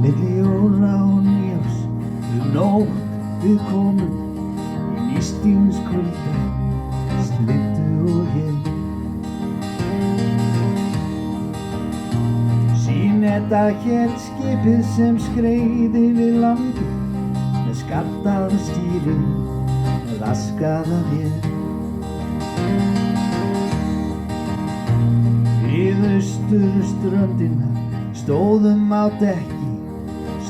Milli jóla og nýjárs nótt við komum í nýstíðinskvölda, slyddu og ég. Sínetta hélt skipið sem skreið yfir landið með skartaða stýri með askaða vél. Við austurströndina stóðum á dekki,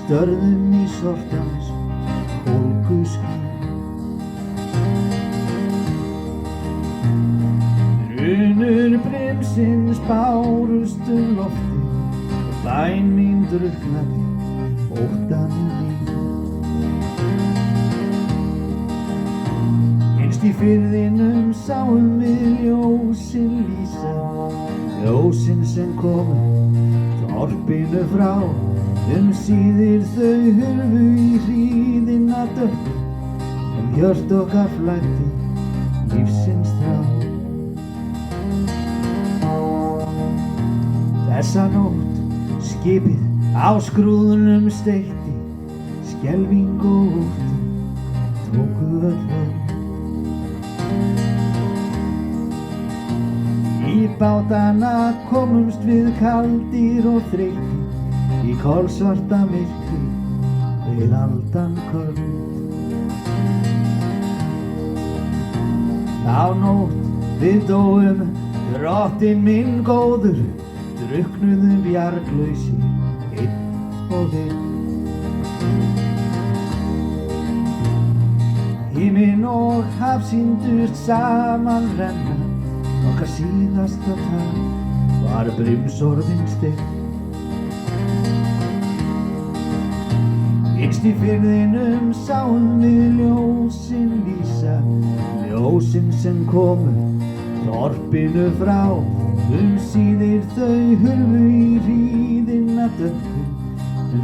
störðum í sortans kólguský. Runur brimsins bárust lofti og bæn mín drukknaði óttanum mín. Innst í firðinum sáum við ljósin lýsa, ljósin sem komu þorpinu frá. Síðir þau hurfu í hríðina dökku, hjört okkar flæddi lífsins þrá. Þessa nótt skipið á skrúðnum steikti, skelfing og ótti tóku öll völd. Í bátana komumst við kaldir og þreyttir, í kolsvarta myrkri við aldan köld. Þá nótt við dóum, drottinn minn góður, drukknuðum bjarglausir einn og einn. Himinn og haf sýndust saman renna, okkar síðasta tag var brimsorðinn steinn. Innst í firðinum sáum við ljósin lýsa, ljósin sem komu þorpinu frá. Síðir þau hurfu í hríðina dökku,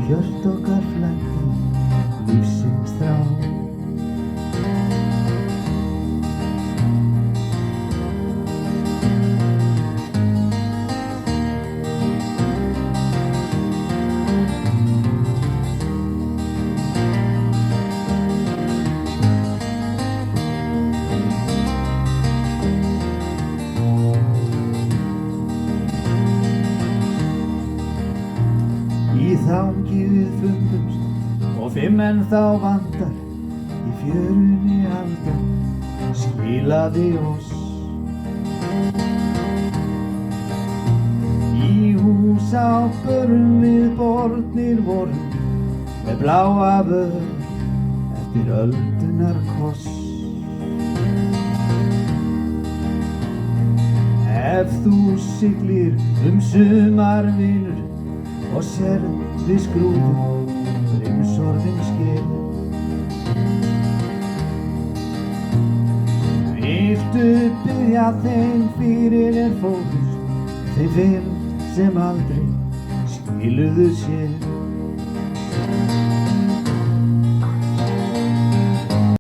hjört okkar flæddi lífsins þrá. Í þangi við fundumst og 5 ennþá vantar, í fjörunni aldan skilaði oss. Í hús á börum við bornir vorum, með bláa vör eftir öldunar koss. Ef þú siglir sumarvinur og sérð við skrúðum brimsorðinn sker. Viltu biðja þeim fyrir fóður, þeim sem aldrei skiluðu sér.